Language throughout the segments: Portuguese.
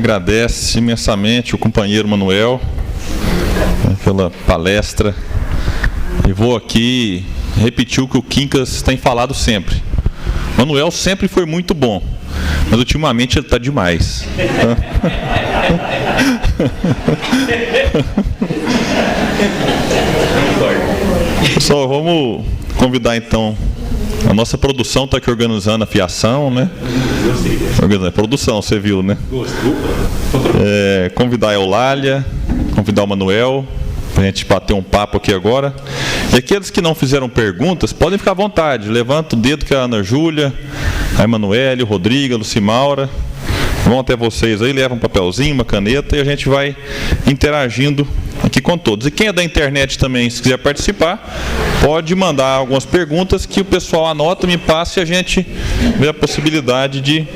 agradece imensamente o companheiro Manuel pela palestra. E vou aqui repetir o que o Quincas tem falado sempre. Manuel sempre foi muito bom, mas ultimamente ele está demais. Pessoal, vamos convidar então. A nossa produção está aqui organizando a fiação, né? Organizando a produção, você viu, né? Convidar a Eulália, convidar o Manuel, para a gente bater um papo aqui agora. E aqueles que não fizeram perguntas, podem ficar à vontade. Levanta o dedo que a Ana Júlia, a Emanuele, o Rodrigo, a Lucimaura vão até vocês aí, levam um papelzinho, uma caneta e a gente vai interagindo aqui com todos. E quem é da internet também, se quiser participar, pode mandar algumas perguntas que o pessoal anota, me passa e a gente vê a possibilidade de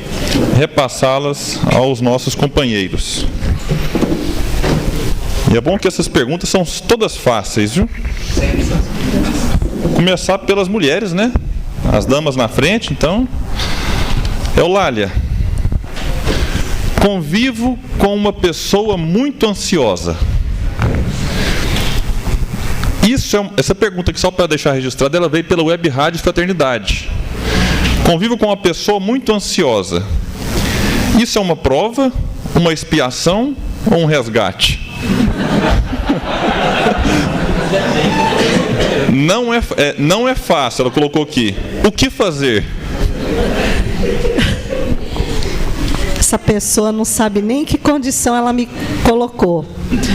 repassá-las aos nossos companheiros. E é bom que essas perguntas são todas fáceis, viu? Vou começar pelas mulheres, né? As damas na frente, então. Eulália. Convivo com uma pessoa muito ansiosa. Essa pergunta aqui, só para deixar registrada, ela veio pela Web Rádio Fraternidade. Convivo com uma pessoa muito ansiosa. Isso é uma prova, uma expiação ou um resgate? Não é fácil, ela colocou aqui. O que fazer? Essa pessoa não sabe nem em que condição ela me colocou.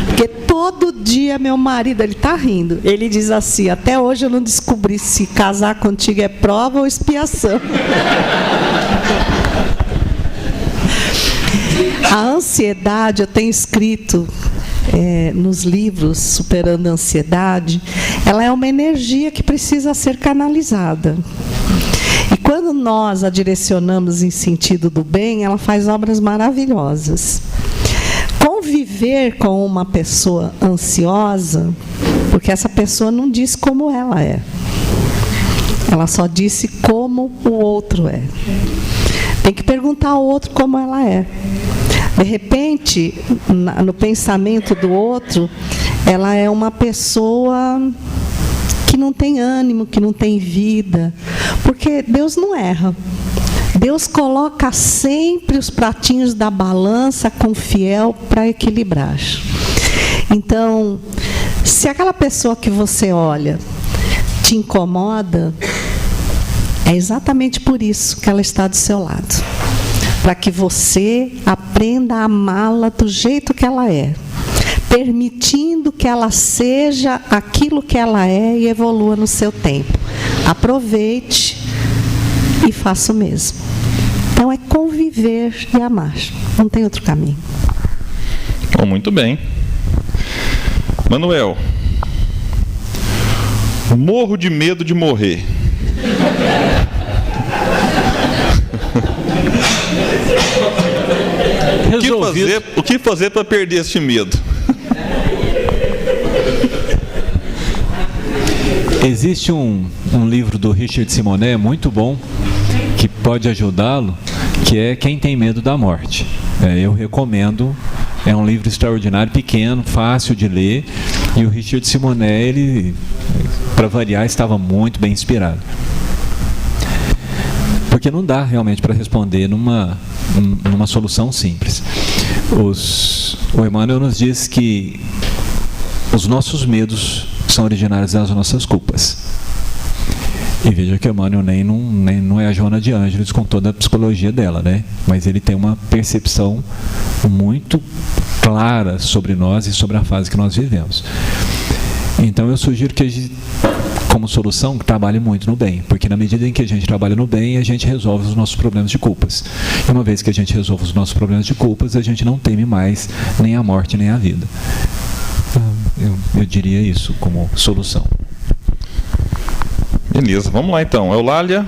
Porque todo dia meu marido, ele está rindo, ele diz assim: até hoje eu não descobri se casar contigo é prova ou expiação. A ansiedade, eu tenho escrito nos livros Superando a Ansiedade, ela é uma energia que precisa ser canalizada. E quando nós a direcionamos em sentido do bem, ela faz obras maravilhosas. Conviver com uma pessoa ansiosa, porque essa pessoa não diz como ela é. Ela só disse como o outro é. Tem que perguntar ao outro como ela é. De repente, no pensamento do outro, ela é uma pessoa que não tem ânimo, que não tem vida, porque Deus não erra. Deus coloca sempre os pratinhos da balança com fiel para equilibrar. Então, se aquela pessoa que você olha te incomoda, é exatamente por isso que ela está do seu lado. Para que você aprenda a amá-la do jeito que ela é, permitindo que ela seja aquilo que ela é e evolua no seu tempo. Aproveite e faça o mesmo. Então é conviver e amar. Não tem outro caminho. Oh, muito bem. Manuel. Morro de medo de morrer. O que fazer para perder esse medo? Existe um livro do Richard Simonet muito bom, que pode ajudá-lo, que é Quem Tem Medo da Morte. Eu recomendo, é um livro extraordinário, pequeno, fácil de ler, e o Richard Simonet, ele, para variar, estava muito bem inspirado. Porque não dá realmente para responder numa solução simples. O Emmanuel nos diz que os nossos medos são originários das nossas culpas. E veja que Emmanuel não é a Joana de Ângeles com toda a psicologia dela, né? Mas ele tem uma percepção muito clara sobre nós e sobre a fase que nós vivemos. Então eu sugiro que a gente, como solução, trabalhe muito no bem, porque na medida em que a gente trabalha no bem, a gente resolve os nossos problemas de culpas. E uma vez que a gente resolve os nossos problemas de culpas, a gente não teme mais nem a morte nem a vida. Eu diria isso como solução. Beleza, vamos lá então. Eulália.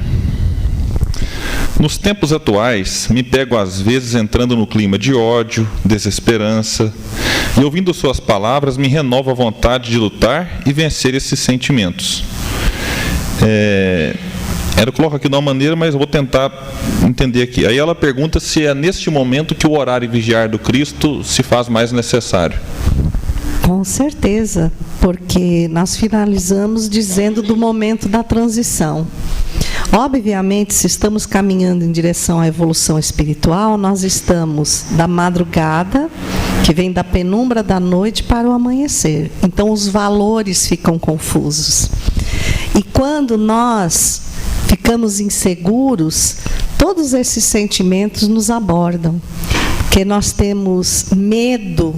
Nos tempos atuais, me pego às vezes entrando no clima de ódio, desesperança, e ouvindo suas palavras me renova a vontade de lutar e vencer esses sentimentos. Ela coloca aqui de uma maneira, mas eu vou tentar entender aqui. Aí ela pergunta se é neste momento que o orar e vigiar do Cristo se faz mais necessário. Com certeza, porque nós finalizamos dizendo do momento da transição. Obviamente, se estamos caminhando em direção à evolução espiritual, nós estamos da madrugada, que vem da penumbra da noite, para o amanhecer. Então, os valores ficam confusos. E quando nós ficamos inseguros, todos esses sentimentos nos abordam, porque nós temos medo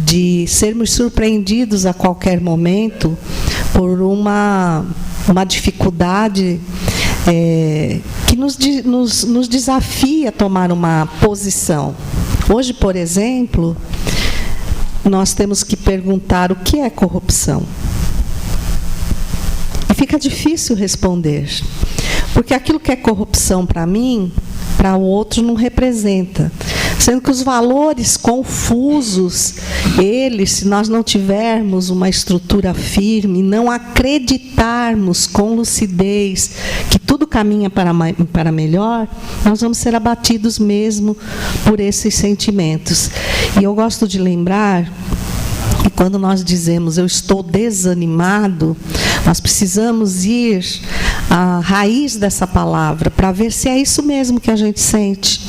de sermos surpreendidos a qualquer momento por uma dificuldade que nos desafia a tomar uma posição. Hoje, por exemplo, nós temos que perguntar o que é corrupção. E fica difícil responder, porque aquilo que é corrupção para mim, para o outro não representa. Sendo que os valores confusos, se nós não tivermos uma estrutura firme, não acreditarmos com lucidez que tudo caminha para melhor, nós vamos ser abatidos mesmo por esses sentimentos. E eu gosto de lembrar que quando nós dizemos eu estou desanimado, nós precisamos ir à raiz dessa palavra para ver se é isso mesmo que a gente sente.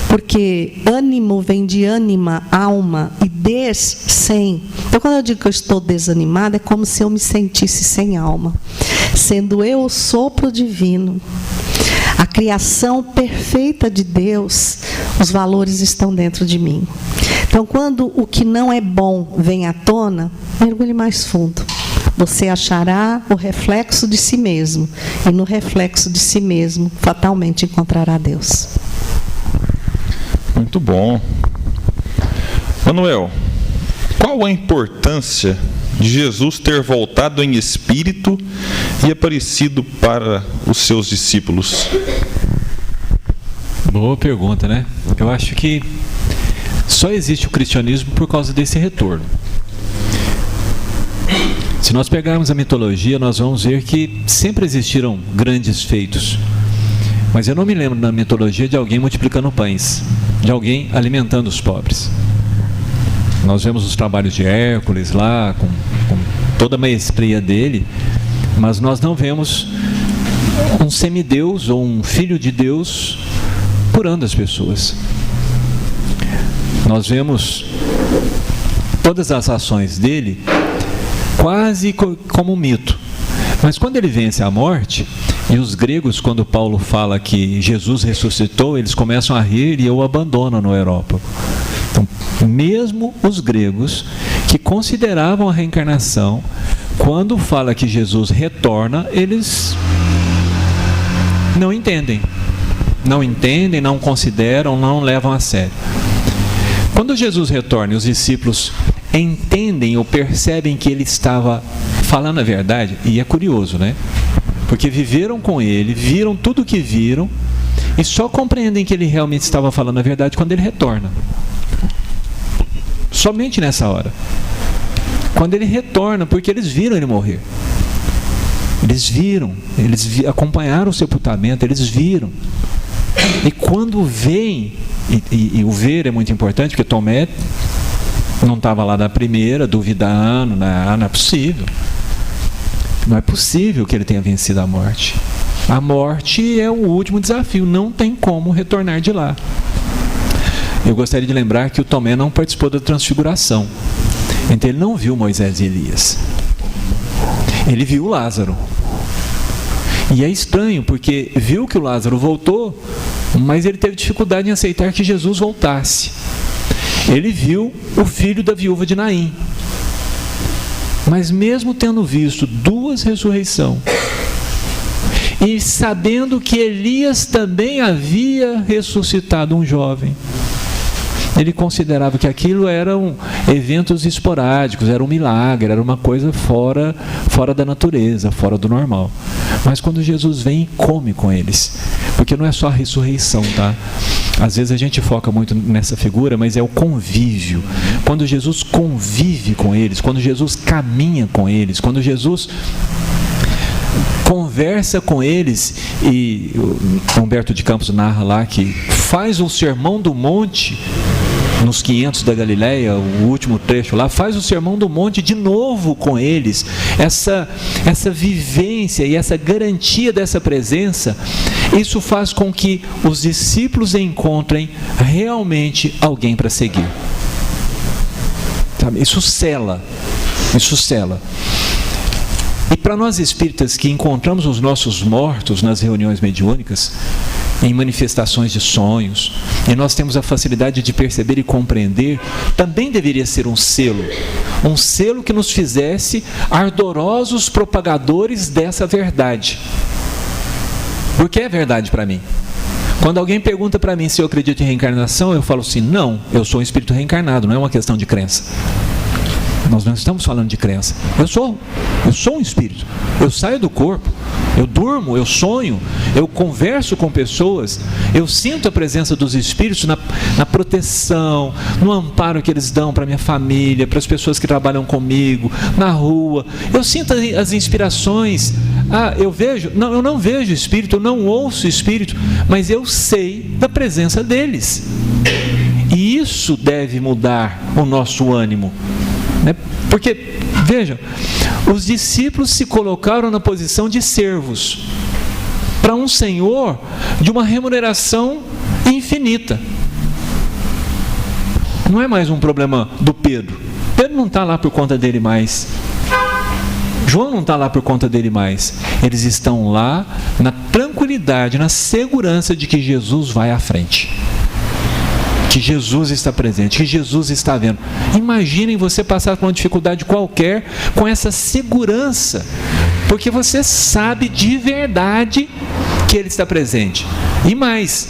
Porque ânimo vem de ânima, alma, e sem. Então, quando eu digo que eu estou desanimada, é como se eu me sentisse sem alma. Sendo eu o sopro divino, a criação perfeita de Deus, os valores estão dentro de mim. Então, quando o que não é bom vem à tona, mergulhe mais fundo. Você achará o reflexo de si mesmo. E no reflexo de si mesmo, fatalmente encontrará Deus. Muito bom. Manuel, qual a importância de Jesus ter voltado em espírito e aparecido para os seus discípulos? Boa pergunta, né? Eu acho que só existe o cristianismo por causa desse retorno. Se nós pegarmos a mitologia, nós vamos ver que sempre existiram grandes feitos. Mas eu não me lembro na mitologia de alguém multiplicando pães, de alguém alimentando os pobres. Nós vemos os trabalhos de Hércules lá, com toda a maestria dele, mas nós não vemos um semideus ou um filho de Deus curando as pessoas. Nós vemos todas as ações dele quase como um mito. Mas quando ele vence a morte, e os gregos, quando Paulo fala que Jesus ressuscitou, eles começam a rir e o abandonam no aerópago. Então, mesmo os gregos, que consideravam a reencarnação, quando fala que Jesus retorna, eles não entendem. Não entendem, não consideram, não levam a sério. Quando Jesus retorna e os discípulos entendem ou percebem que ele estava falando a verdade, e é curioso, né? Porque viveram com ele, viram tudo o que viram, e só compreendem que ele realmente estava falando a verdade quando ele retorna. Somente nessa hora. Quando ele retorna, porque eles viram ele morrer. Eles viram, acompanharam o sepultamento, eles viram. E quando veem, e o ver é muito importante, porque Tomé não estava lá na primeira, duvidando, não é possível. Não é possível que ele tenha vencido a morte. A morte é o último desafio, não tem como retornar de lá. Eu gostaria de lembrar que o Tomé não participou da transfiguração. Então ele não viu Moisés e Elias. Ele viu Lázaro. E é estranho, porque viu que o Lázaro voltou, mas ele teve dificuldade em aceitar que Jesus voltasse. Ele viu o filho da viúva de Naim. Mas mesmo tendo visto duas ressurreições, e sabendo que Elias também havia ressuscitado um jovem, ele considerava que aquilo eram eventos esporádicos, era um milagre, era uma coisa fora da natureza, fora do normal. Mas quando Jesus vem e come com eles, porque não é só a ressurreição, tá? Às vezes a gente foca muito nessa figura, mas é o convívio. Quando Jesus convive com eles, quando Jesus caminha com eles, quando Jesus conversa com eles, e o Humberto de Campos narra lá que faz o Sermão do Monte, nos 500 da Galileia, o último trecho lá, faz o Sermão do Monte de novo com eles. Essa vivência e essa garantia dessa presença, isso faz com que os discípulos encontrem realmente alguém para seguir. Sabe? Isso sela. E para nós espíritas que encontramos os nossos mortos nas reuniões mediúnicas, em manifestações de sonhos, e nós temos a facilidade de perceber e compreender, também deveria ser um selo que nos fizesse ardorosos propagadores dessa verdade. Porque é verdade para mim. Quando alguém pergunta para mim se eu acredito em reencarnação, eu falo assim: não, eu sou um espírito reencarnado, não é uma questão de crença. Nós não estamos falando de crença. Eu sou um espírito. Eu saio do corpo, eu durmo, eu sonho, eu converso com pessoas, eu sinto a presença dos espíritos na proteção, no amparo que eles dão para minha família, para as pessoas que trabalham comigo, na rua. Eu sinto as inspirações. Eu não vejo espírito, eu não ouço espírito, mas eu sei da presença deles. E isso deve mudar o nosso ânimo. Porque, vejam, os discípulos se colocaram na posição de servos para um Senhor de uma remuneração infinita. Não é mais um problema do Pedro. Pedro não está lá por conta dele mais. João não está lá por conta dele mais. Eles estão lá na tranquilidade, na segurança de que Jesus vai à frente, que Jesus está presente, que Jesus está vendo. Imaginem você passar por uma dificuldade qualquer com essa segurança, porque você sabe de verdade que Ele está presente. E mais,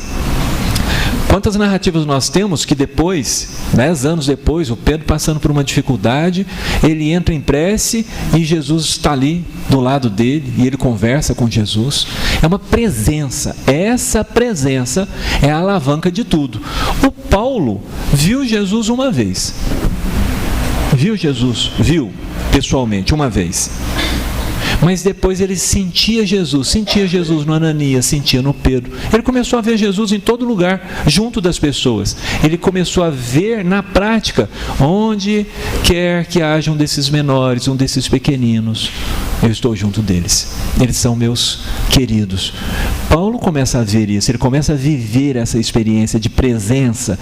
quantas narrativas nós temos que depois, 10 anos depois, o Pedro passando por uma dificuldade, ele entra em prece e Jesus está ali do lado dele e ele conversa com Jesus. É uma presença. Essa presença é a alavanca de tudo. O Paulo viu Jesus uma vez. Viu pessoalmente uma vez. Mas depois ele sentia Jesus no Ananias, sentia no Pedro. Ele começou a ver Jesus em todo lugar, junto das pessoas. Ele começou a ver na prática, onde quer que haja um desses menores, um desses pequeninos, eu estou junto deles. Eles são meus queridos. Paulo começa a ver isso, ele começa a viver essa experiência de presença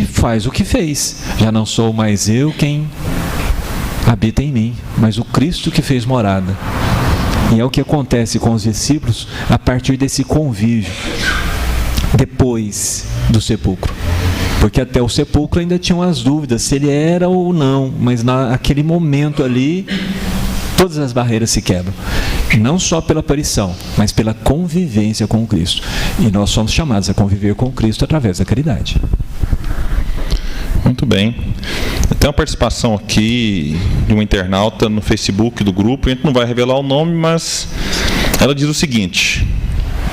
e faz o que fez. Já não sou mais eu quem habita em mim, mas o Cristo que fez morada. E é o que acontece com os discípulos a partir desse convívio depois do sepulcro, porque até o sepulcro ainda tinham as dúvidas se ele era ou não, mas naquele momento ali todas as barreiras se quebram, não só pela aparição, mas pela convivência com o Cristo. E nós somos chamados a conviver com o Cristo através da caridade. Muito bem. Tem uma participação aqui de uma internauta no Facebook do grupo, a gente não vai revelar o nome, mas ela diz o seguinte,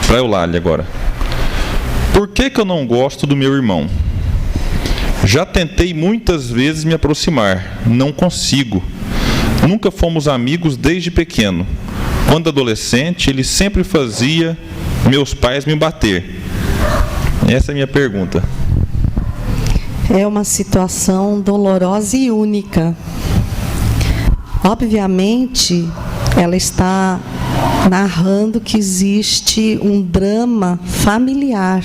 para Eulália agora: por que eu não gosto do meu irmão? Já tentei muitas vezes me aproximar, não consigo. Nunca fomos amigos desde pequeno. Quando adolescente, ele sempre fazia meus pais me bater. Essa é a minha pergunta. É uma situação dolorosa e única. Obviamente, ela está narrando que existe um drama familiar,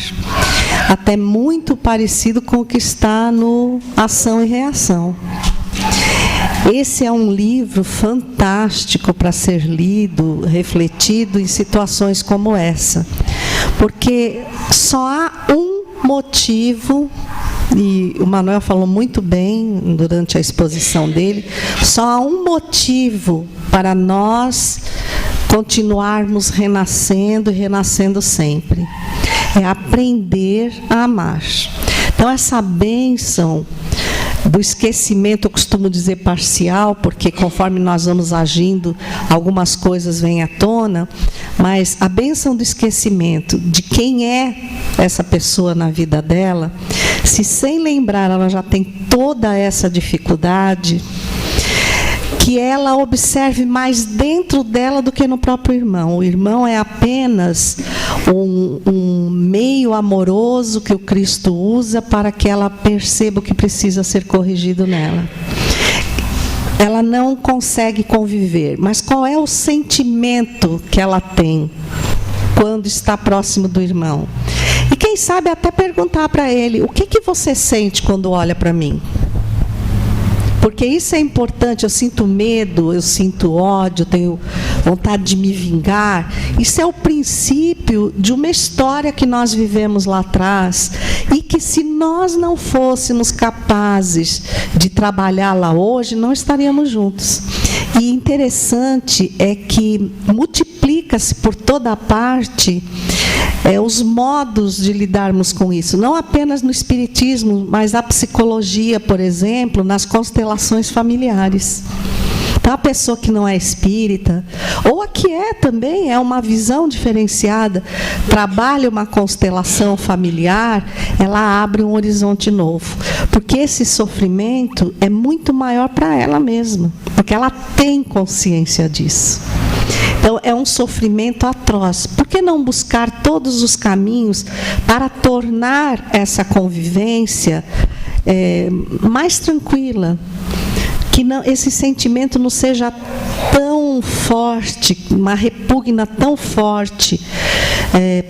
até muito parecido com o que está no Ação e Reação. Esse é um livro fantástico para ser lido, refletido em situações como essa, porque só há um motivo, e o Manuel falou muito bem durante a exposição dele, só há um motivo para nós continuarmos renascendo e renascendo sempre: é aprender a amar. Então, essa bênção do esquecimento, eu costumo dizer parcial, porque conforme nós vamos agindo, algumas coisas vêm à tona, mas a bênção do esquecimento de quem é essa pessoa na vida dela, se sem lembrar ela já tem toda essa dificuldade, que ela observe mais dentro dela do que no próprio irmão. O irmão é apenas um meio amoroso que o Cristo usa para que ela perceba o que precisa ser corrigido nela. Ela não consegue conviver, mas qual é o sentimento que ela tem quando está próximo do irmão? E quem sabe até perguntar para ele: o que você sente quando olha para mim? Porque isso é importante. Eu sinto medo, eu sinto ódio, eu tenho vontade de me vingar. Isso é o princípio de uma história que nós vivemos lá atrás e que, se nós não fôssemos capazes de trabalhá-la hoje, não estaríamos juntos. E interessante é que multiplica-se por toda parte os modos de lidarmos com isso, não apenas no espiritismo, mas na psicologia, por exemplo, nas constelações familiares. Então, a pessoa que não é espírita, ou a que é também, é uma visão diferenciada, trabalha uma constelação familiar, ela abre um horizonte novo. Porque esse sofrimento é muito maior para ela mesma, porque ela tem consciência disso. Então, é um sofrimento atroz. Por que não buscar todos os caminhos para tornar essa convivência mais tranquila? Que não, esse sentimento não seja tão forte, uma repugna tão forte,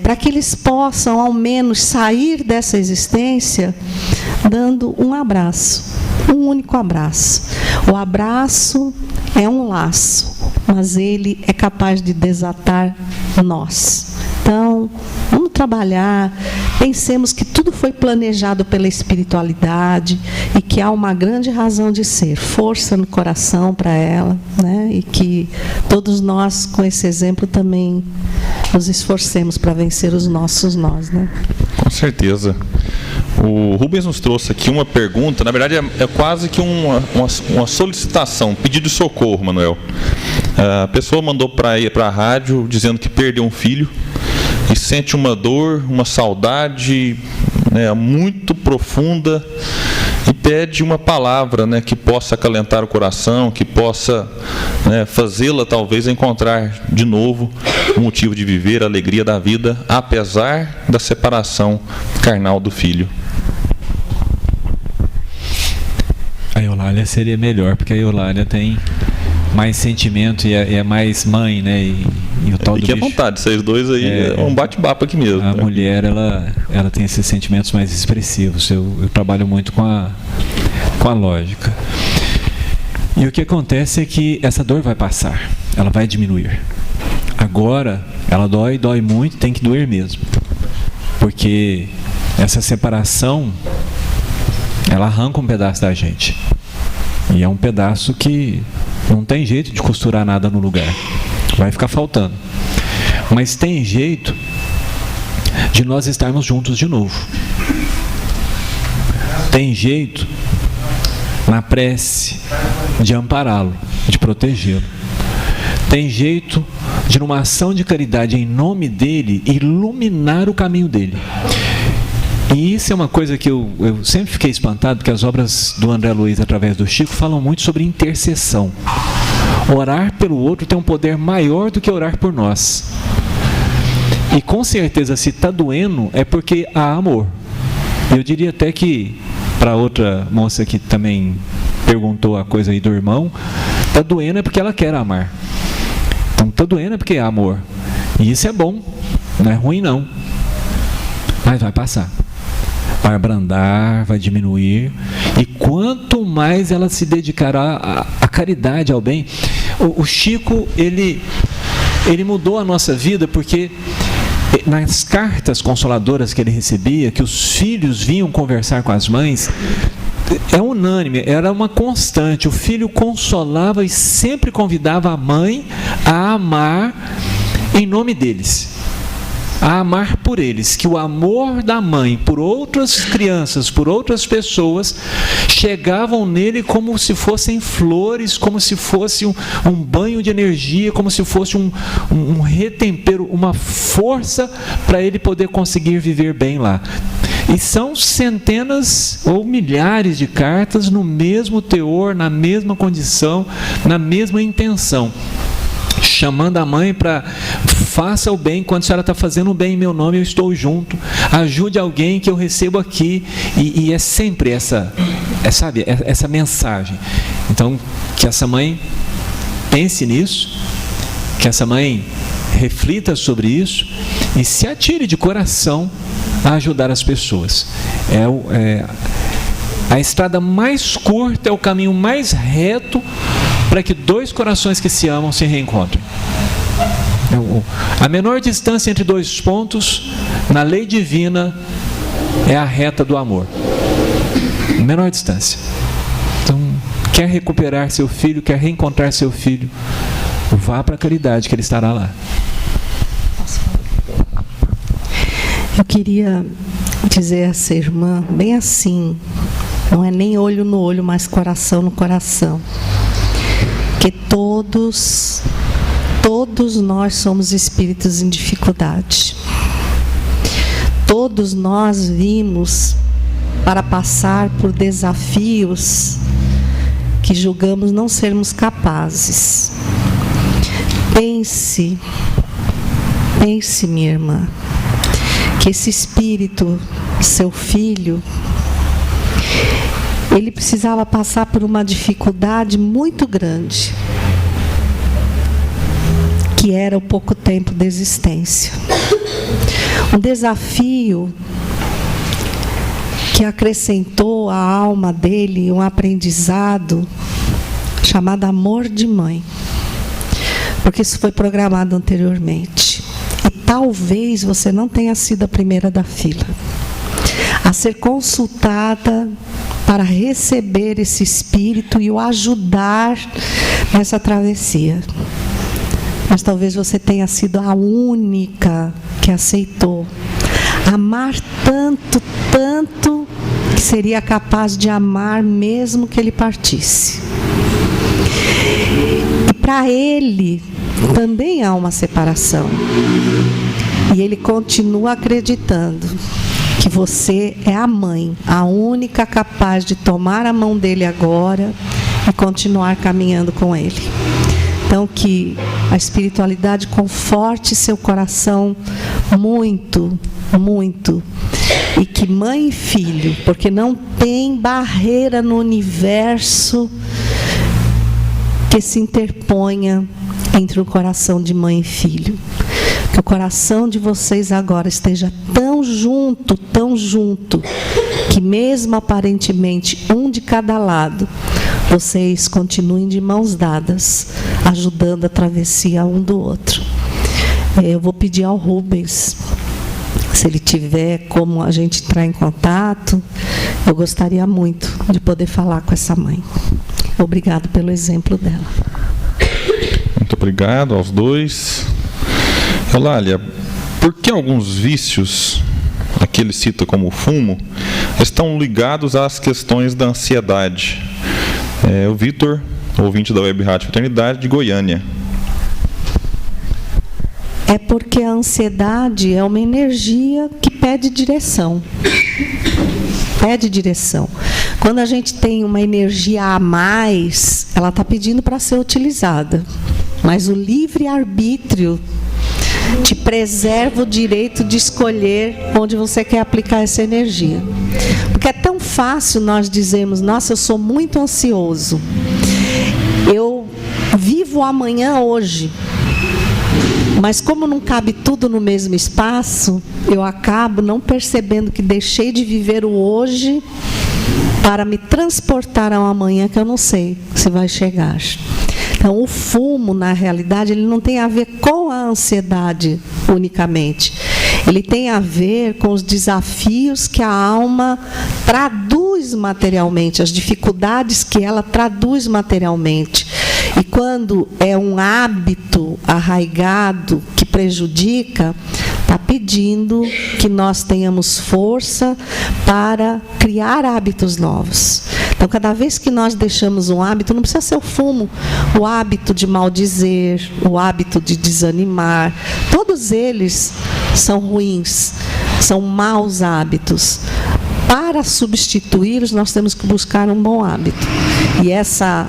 para que eles possam, ao menos, sair dessa existência dando um abraço, um único abraço. O abraço é um laço, mas ele é capaz de desatar nós. Então, vamos trabalhar, pensemos que tudo foi planejado pela espiritualidade e que há uma grande razão de ser, força no coração para ela, né? E que todos nós, com esse exemplo, também nos esforcemos para vencer os nossos nós, né? Com certeza. O Rubens nos trouxe aqui uma pergunta, na verdade é quase que uma solicitação, um pedido de socorro, Manuel. A pessoa mandou para a rádio dizendo que perdeu um filho e sente uma dor, uma saudade, né, muito profunda, e pede uma palavra, né, que possa acalentar o coração, que possa, né, fazê-la talvez encontrar de novo o motivo de viver, a alegria da vida, apesar da separação carnal do filho. A Eulália seria melhor, porque a Eulália tem mais sentimento e é mais mãe, né? E o tal do Fique à bicho, vontade, vocês dois aí é um bate-papo aqui mesmo. A né? mulher, ela tem esses sentimentos mais expressivos. Eu trabalho muito com a lógica. E o que acontece é que essa dor vai passar, ela vai diminuir. Agora, ela dói muito, tem que doer mesmo. Porque essa separação, ela arranca um pedaço da gente. E é um pedaço que não tem jeito de costurar nada no lugar. Vai ficar faltando. Mas tem jeito de nós estarmos juntos de novo. Tem jeito, na prece, de ampará-lo, de protegê-lo. Tem jeito de, numa ação de caridade em nome dele, iluminar o caminho dele. E isso é uma coisa que eu sempre fiquei espantado, porque as obras do André Luiz, através do Chico, falam muito sobre intercessão. Orar pelo outro tem um poder maior do que orar por nós. E com certeza, se está doendo, é porque há amor. Eu diria até que, para outra moça que também perguntou a coisa aí do irmão, está doendo é porque ela quer amar. Então, está doendo é porque há amor. E isso é bom, não é ruim não. Mas vai passar. Vai abrandar, vai diminuir. E quanto mais ela se dedicará à caridade, ao bem. O Chico, ele mudou a nossa vida, porque nas cartas consoladoras que ele recebia, que os filhos vinham conversar com as mães, é unânime, era uma constante. O filho consolava e sempre convidava a mãe a amar em nome deles, a amar por eles, que o amor da mãe por outras crianças, por outras pessoas, chegavam nele como se fossem flores, como se fosse um banho de energia, como se fosse um retempero, uma força para ele poder conseguir viver bem lá. E são centenas ou milhares de cartas no mesmo teor, na mesma condição, na mesma intenção, chamando a mãe para: faça o bem, quando a senhora está fazendo o bem em meu nome, eu estou junto, ajude alguém que eu recebo aqui. E é sempre essa mensagem. Então, que essa mãe pense nisso, que essa mãe reflita sobre isso e se atire de coração a ajudar as pessoas. A estrada mais curta, é o caminho mais reto para que dois corações que se amam se reencontrem. A menor distância entre dois pontos, na lei divina, é a reta do amor. A menor distância. Então, quer recuperar seu filho, quer reencontrar seu filho, vá para a caridade, que ele estará lá. Eu queria dizer a essa irmã, bem assim, não é nem olho no olho, mas coração no coração, que todos nós somos espíritos em dificuldade. Todos nós vimos para passar por desafios que julgamos não sermos capazes. Pense, minha irmã, que esse espírito, seu filho, ele precisava passar por uma dificuldade muito grande, que era o pouco tempo de existência. Um desafio que acrescentou à alma dele um aprendizado chamado amor de mãe, porque isso foi programado anteriormente. E talvez você não tenha sido a primeira da fila a ser consultada para receber esse espírito e o ajudar nessa travessia. Mas talvez você tenha sido a única que aceitou amar tanto, tanto, que seria capaz de amar mesmo que ele partisse. E para ele também há uma separação. E ele continua acreditando que você é a mãe, a única capaz de tomar a mão dele agora e continuar caminhando com ele. Então, que a espiritualidade conforte seu coração muito, muito. E que mãe e filho, porque não tem barreira no universo que se interponha entre o coração de mãe e filho. Que o coração de vocês agora esteja tão junto, que mesmo aparentemente um de cada lado, vocês continuem de mãos dadas, ajudando a travessia um do outro. Eu vou pedir ao Rubens, se ele tiver como a gente entrar em contato, eu gostaria muito de poder falar com essa mãe. Obrigado pelo exemplo dela. Muito obrigado aos dois. Eulália, por que alguns vícios, aqui ele cita como fumo, estão ligados às questões da ansiedade? O Vitor, ouvinte da Web Rádio Fraternidade de Goiânia. É porque a ansiedade é uma energia que pede direção. Pede direção. Quando a gente tem uma energia a mais, ela está pedindo para ser utilizada. Mas o livre-arbítrio te preserva o direito de escolher onde você quer aplicar essa energia. Porque é tão fácil nós dizermos: nossa, eu sou muito ansioso, eu vivo o amanhã hoje. Mas como não cabe tudo no mesmo espaço, eu acabo não percebendo que deixei de viver o hoje para me transportar ao amanhã que eu não sei se vai chegar. Então, o fumo, na realidade, ele não tem a ver com a ansiedade unicamente. Ele tem a ver com os desafios que a alma traduz materialmente, as dificuldades que ela traduz materialmente. E quando é um hábito arraigado que prejudica, está pedindo que nós tenhamos força para criar hábitos novos. Então, cada vez que nós deixamos um hábito, não precisa ser o fumo, o hábito de maldizer, o hábito de desanimar, todos eles são ruins. são maus hábitos. Para substituí-los, nós temos que buscar um bom hábito. E essa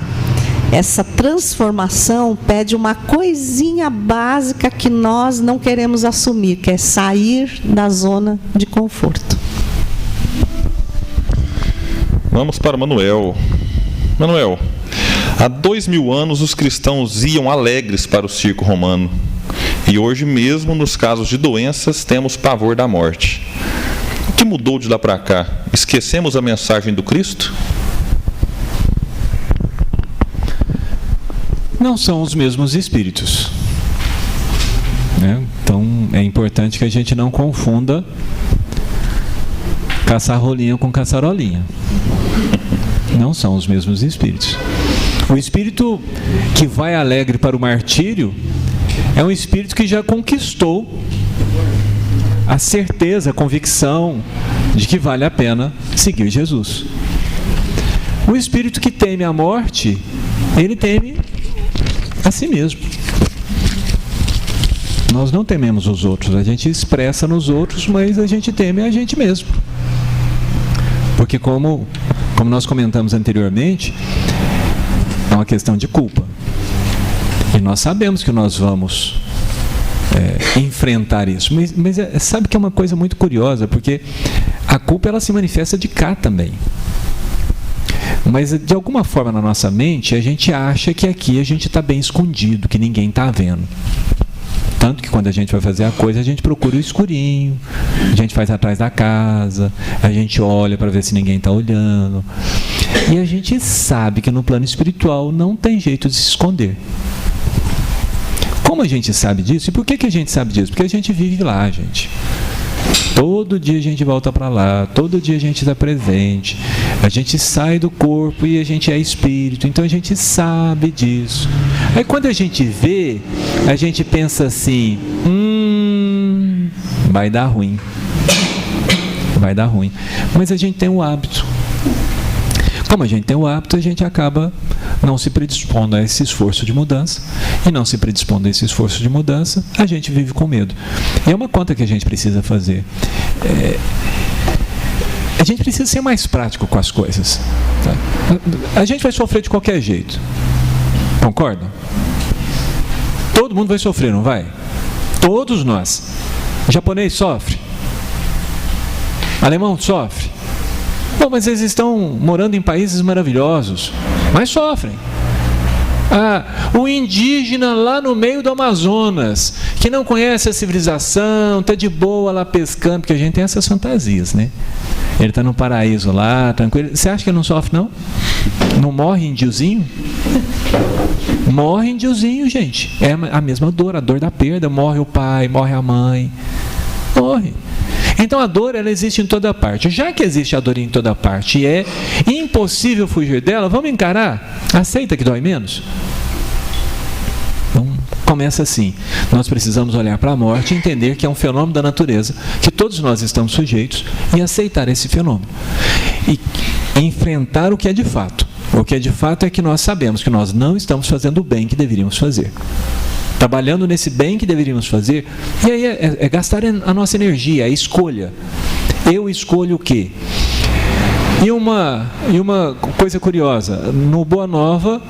transformação pede uma coisinha básica que nós não queremos assumir, que é sair da zona de conforto. Vamos para Manuel. Manuel, há 2000 anos os cristãos iam alegres para o circo romano. E hoje mesmo, nos casos de doenças, temos pavor da morte. O que mudou de lá para cá? Esquecemos a mensagem do Cristo? Não são os mesmos espíritos, né? Então é importante que a gente não confunda caçar-rolinha com caçarolinha. Não são os mesmos espíritos. O espírito que vai alegre para o martírio é um espírito que já conquistou a certeza, a convicção de que vale a pena seguir Jesus. O espírito que teme a morte, ele teme a si mesmo. Nós não tememos os outros, a gente expressa nos outros, mas a gente teme a gente mesmo. Porque como nós comentamos anteriormente, é uma questão de culpa. E nós sabemos que nós vamos enfrentar isso. Mas sabe que é uma coisa muito curiosa, porque a culpa ela se manifesta de cá também. Mas de alguma forma na nossa mente a gente acha que aqui a gente está bem escondido, que ninguém está vendo. Tanto que quando a gente vai fazer a coisa, a gente procura o escurinho, a gente faz atrás da casa, a gente olha para ver se ninguém está olhando. E a gente sabe que no plano espiritual não tem jeito de se esconder. Como a gente sabe disso? E por que a gente sabe disso? Porque a gente vive lá, gente. Todo dia a gente volta para lá, todo dia a gente está presente, a gente sai do corpo e a gente é espírito, então a gente sabe disso. Aí quando a gente vê, a gente pensa assim, vai dar ruim, vai dar ruim. Mas a gente tem o hábito. Como a gente tem o hábito, a gente acaba não se predispondo a esse esforço de mudança. E não se predispondo a esse esforço de mudança, a gente vive com medo. E é uma conta que a gente precisa fazer. A gente precisa ser mais prático com as coisas. Tá? A gente vai sofrer de qualquer jeito. Concordam? Todo mundo vai sofrer, não vai? Todos nós. O japonês sofre. O alemão sofre. Bom, mas eles estão morando em países maravilhosos, mas sofrem. O indígena lá no meio do Amazonas, que não conhece a civilização, está de boa lá pescando, porque a gente tem essas fantasias, né? Ele está no paraíso lá, tranquilo. Você acha que ele não sofre, não? Não morre indiozinho? Morre indiozinho, gente. É a mesma dor, a dor da perda. Morre o pai, morre a mãe. Morre. Então a dor, ela existe em toda parte. Já que existe a dor em toda parte e é impossível fugir dela, vamos encarar? Aceita que dói menos? Então, começa assim. Nós precisamos olhar para a morte e entender que é um fenômeno da natureza, que todos nós estamos sujeitos, e aceitar esse fenômeno. E enfrentar o que é de fato. O que é de fato é que nós sabemos que nós não estamos fazendo o bem que deveríamos fazer. Trabalhando nesse bem que deveríamos fazer, e aí é gastar a nossa energia, é a escolha. Eu escolho o quê? E uma coisa curiosa, no Boa Nova,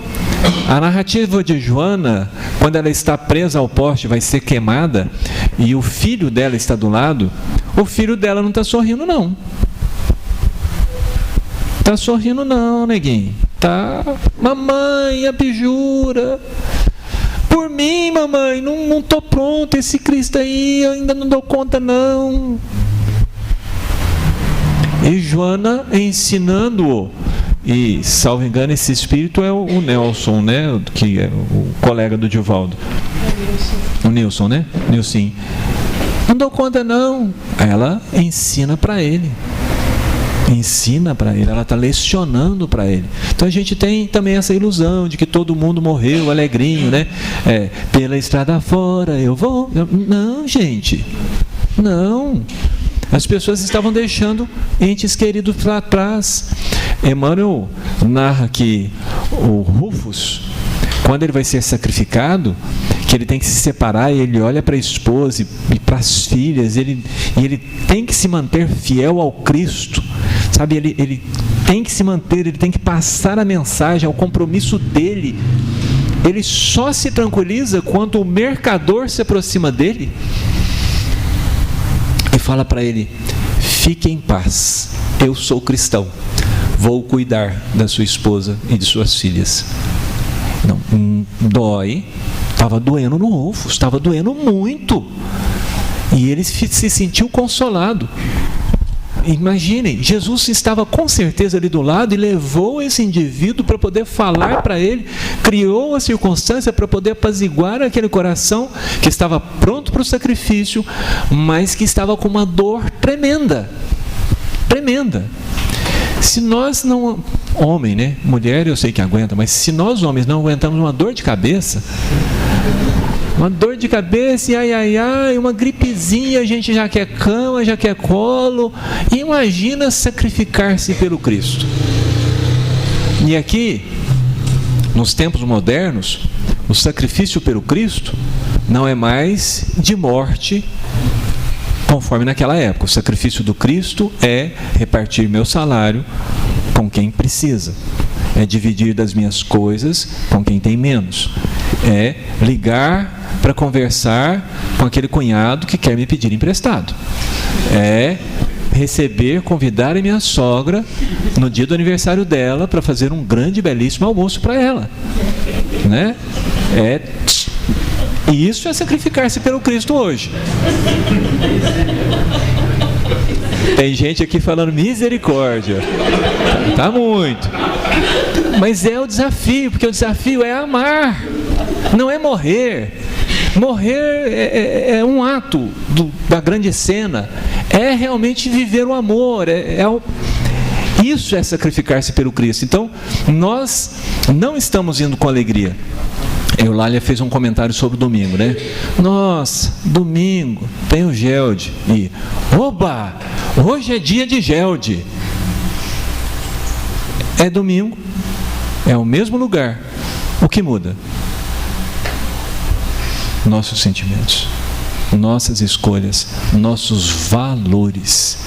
a narrativa de Joana, quando ela está presa ao poste, vai ser queimada, e o filho dela está do lado, o filho dela não está sorrindo, não. Está sorrindo, não, neguinho. Tá, mamãe, abjura. Por mim, mamãe, não estou pronto, esse Cristo aí, eu ainda não dou conta, não. E Joana ensinando-o, e, salvo engano, esse espírito é o Nelson, né? Que é o colega do Divaldo. O Nilson, né? Nilson. Não dou conta, não. Ela ensina para ele. Ensina para ele, ela está lecionando para ele. Então a gente tem também essa ilusão de que todo mundo morreu alegrinho, né? Pela estrada fora eu vou. Não, gente, não. As pessoas estavam deixando entes queridos para trás. Emmanuel narra que o Rufus, quando ele vai ser sacrificado, que ele tem que se separar, e ele olha para a esposa e para as filhas, e ele tem que se manter fiel ao Cristo, sabe? Ele tem que se manter, ele tem que passar a mensagem, ao compromisso dele. Ele só se tranquiliza quando o mercador se aproxima dele e fala para ele: fique em paz, eu sou cristão, vou cuidar da sua esposa e de suas filhas. Não, dói, estava doendo no ovo, estava doendo muito, e ele se sentiu consolado. Imaginem, Jesus estava com certeza ali do lado e levou esse indivíduo para poder falar para ele, criou a circunstância para poder apaziguar aquele coração que estava pronto para o sacrifício, mas que estava com uma dor tremenda, tremenda. Se nós não, homem, né? Mulher eu sei que aguenta, mas se nós homens não aguentamos uma dor de cabeça, e ai, uma gripezinha, a gente já quer cama, já quer colo. Imagina sacrificar-se pelo Cristo. E aqui, nos tempos modernos, o sacrifício pelo Cristo não é mais de morte, conforme naquela época. O sacrifício do Cristo é repartir meu salário com quem precisa, é dividir das minhas coisas com quem tem menos, é ligar para conversar com aquele cunhado que quer me pedir emprestado, é receber, convidar a minha sogra no dia do aniversário dela para fazer um grande, belíssimo almoço para ela, né? E isso é sacrificar-se pelo Cristo hoje. Tem gente aqui falando misericórdia, tá muito, mas é o desafio, porque o desafio é amar, não é morrer. Morrer é um ato da grande cena, é realmente viver o amor, isso é sacrificar-se pelo Cristo. Então, nós não estamos indo com alegria. Eulália fez um comentário sobre o domingo, né? Nossa, domingo tem o Gelde, e oba, hoje é dia de Gelde. É domingo, é o mesmo lugar, o que muda? Nossos sentimentos, nossas escolhas, nossos valores.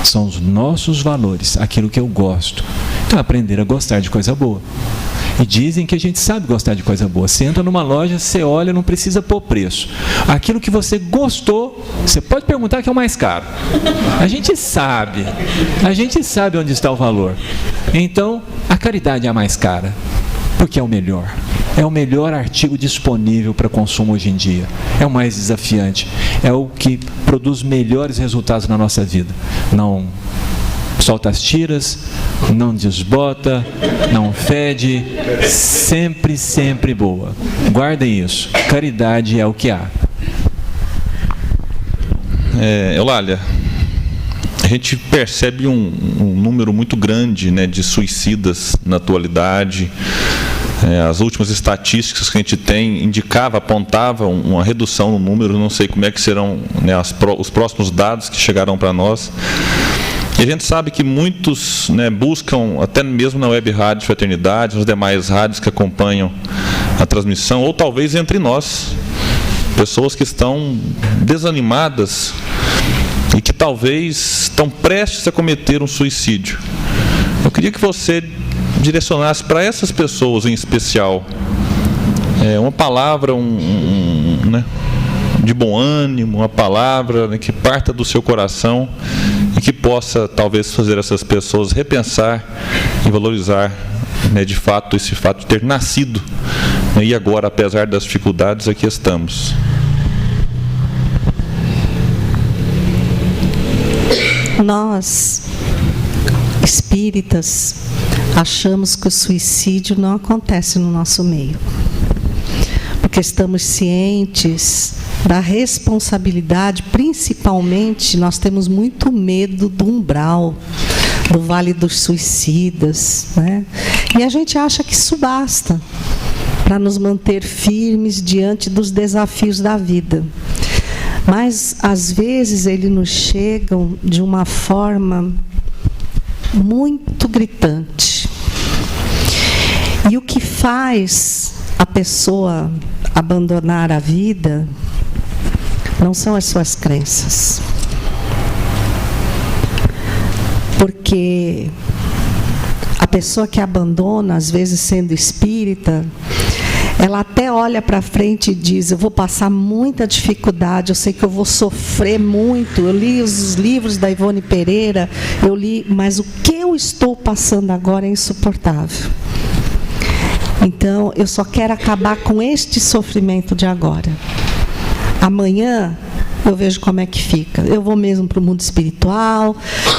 São os nossos valores, aquilo que eu gosto. Então, aprender a gostar de coisa boa. E dizem que a gente sabe gostar de coisa boa. Você entra numa loja, você olha, não precisa pôr preço. Aquilo que você gostou, você pode perguntar que é o mais caro. A gente sabe onde está o valor. Então, a caridade é a mais cara, porque é o melhor. É o melhor artigo disponível para consumo hoje em dia. É o mais desafiante. É o que produz melhores resultados na nossa vida. Não solta as tiras, não desbota, não fede, sempre, sempre boa. Guardem isso. Caridade é o que há. Eulália, a gente percebe um número muito grande, né, de suicidas na atualidade. As últimas estatísticas que a gente tem apontavam uma redução no número. Não sei como é que serão, né, os próximos dados que chegarão para nós. E a gente sabe que muitos, né, buscam, até mesmo na Web Rádio Fraternidade, nas demais rádios que acompanham a transmissão, ou talvez entre nós, pessoas que estão desanimadas e que talvez estão prestes a cometer um suicídio. Eu queria que você direcionasse para essas pessoas em especial uma palavra né, de bom ânimo, uma palavra, né, que parta do seu coração e que possa talvez fazer essas pessoas repensar e valorizar, né, de fato esse fato de ter nascido, né, e agora, apesar das dificuldades, aqui estamos. Nós, espíritas, achamos que o suicídio não acontece no nosso meio, porque estamos cientes da responsabilidade. Principalmente, nós temos muito medo do umbral, do Vale dos Suicidas, né? E a gente acha que isso basta para nos manter firmes diante dos desafios da vida. Mas, às vezes, eles nos chegam de uma forma muito gritante. E o que faz a pessoa abandonar a vida não são as suas crenças. Porque a pessoa que abandona, às vezes sendo espírita, ela até olha para frente e diz: eu vou passar muita dificuldade, eu sei que eu vou sofrer muito. Eu li os livros da Ivone Pereira, mas o que eu estou passando agora é insuportável. Então, eu só quero acabar com este sofrimento de agora. Amanhã eu vejo como é que fica. Eu vou mesmo para o mundo espiritual,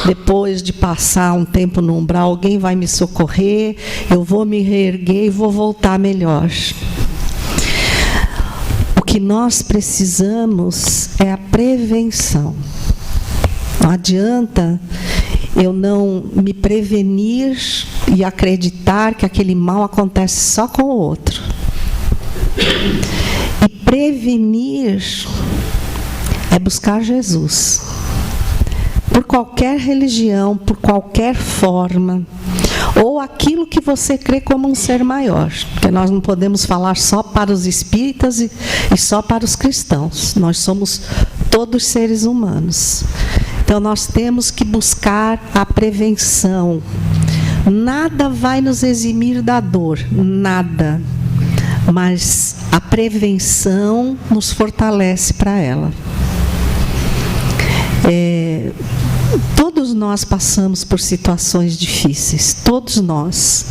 depois de passar um tempo no umbral, alguém vai me socorrer, eu vou me reerguer e vou voltar melhor. O que nós precisamos é a prevenção. Não adianta eu não me prevenir e acreditar que aquele mal acontece só com o outro. E prevenir é buscar Jesus. Por qualquer religião, por qualquer forma, ou aquilo que você crê como um ser maior. Porque nós não podemos falar só para os espíritas e só para os cristãos. Nós somos todos seres humanos. Então nós temos que buscar a prevenção. Nada vai nos eximir da dor, nada. Mas a prevenção nos fortalece para ela. Todos nós passamos por situações difíceis, todos nós.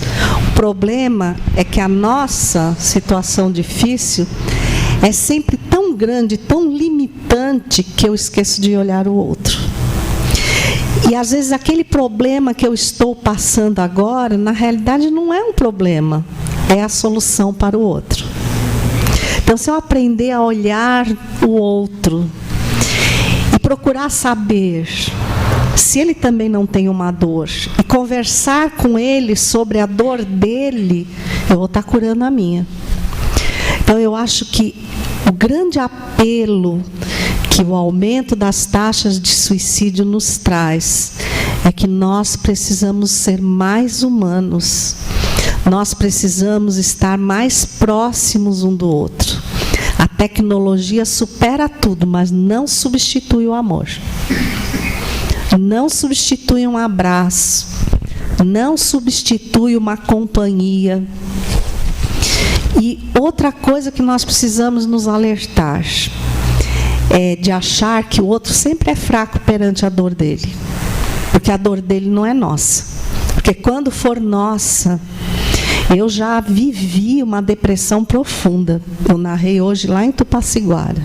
O problema é que a nossa situação difícil é sempre tão grande, tão limitante, que eu esqueço de olhar o outro. E às vezes aquele problema que eu estou passando agora, na realidade não é um problema, é a solução para o outro. Então, se eu aprender a olhar o outro e procurar saber se ele também não tem uma dor, e conversar com ele sobre a dor dele, eu vou estar curando a minha. Então, eu acho que o grande apelo que o aumento das taxas de suicídio nos traz é que nós precisamos ser mais humanos. Nós precisamos estar mais próximos um do outro. A tecnologia supera tudo, mas não substitui o amor. Não substitui um abraço. Não substitui uma companhia. E outra coisa que nós precisamos nos alertar é de achar que o outro sempre é fraco perante a dor dele. Porque a dor dele não é nossa. Porque quando for nossa, eu já vivi uma depressão profunda. Eu narrei hoje lá em Tupaciguara.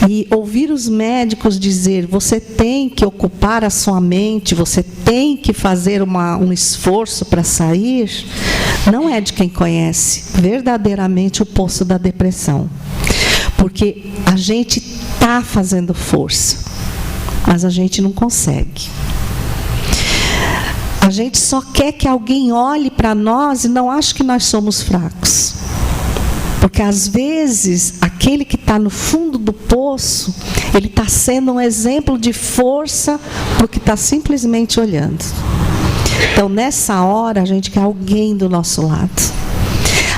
E ouvir os médicos dizer: você tem que ocupar a sua mente, você tem que fazer um esforço para sair, não é de quem conhece verdadeiramente o poço da depressão. Porque a gente está fazendo força, mas a gente não consegue. A gente só quer que alguém olhe para nós e não ache que nós somos fracos. Porque às vezes, aquele que está no fundo do poço, ele está sendo um exemplo de força para o que está simplesmente olhando. Então, nessa hora, a gente quer alguém do nosso lado.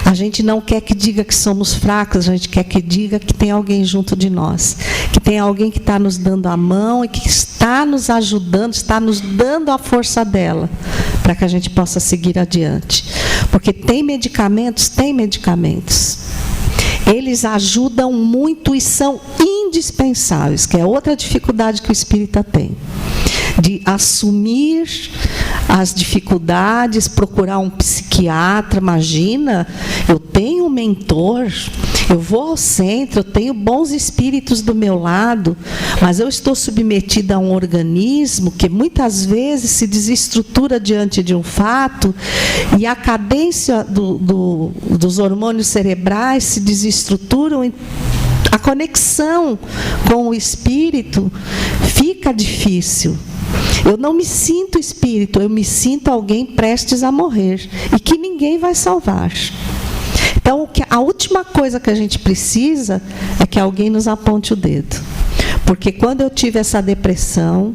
A gente não quer que diga que somos fracos, a gente quer que diga que tem alguém junto de nós. Que tem alguém que está nos dando a mão e que está nos ajudando, está nos dando a força dela, para que a gente possa seguir adiante. Porque tem medicamentos, eles ajudam muito e são indispensáveis, que é outra dificuldade que o espírita tem. De assumir as dificuldades, procurar um psiquiatra. Imagina, eu tenho um mentor, eu vou ao centro, eu tenho bons espíritos do meu lado, mas eu estou submetida a um organismo que muitas vezes se desestrutura diante de um fato, e a cadência dos hormônios cerebrais se desestruturam, e a conexão com o espírito fica difícil. Eu não me sinto espírito, eu me sinto alguém prestes a morrer e que ninguém vai salvar. Então, a última coisa que a gente precisa é que alguém nos aponte o dedo. Porque quando eu tive essa depressão,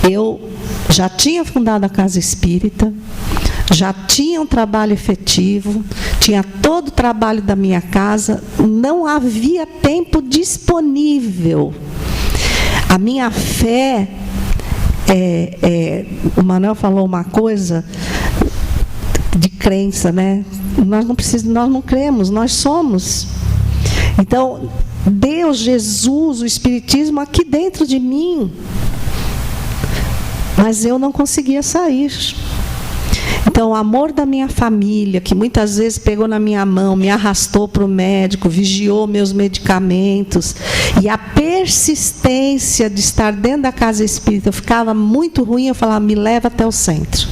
eu já tinha fundado a Casa Espírita, já tinha um trabalho efetivo, tinha todo o trabalho da minha casa, não havia tempo disponível. A minha fé, o Manuel falou uma coisa de crença, né? Nós não cremos, nós somos. Então, Deus, Jesus, o Espiritismo aqui dentro de mim, mas eu não conseguia sair. Então, o amor da minha família, que muitas vezes pegou na minha mão, me arrastou para o médico, vigiou meus medicamentos, e a persistência de estar dentro da casa espírita, eu ficava muito ruim, eu falava, me leva até o centro.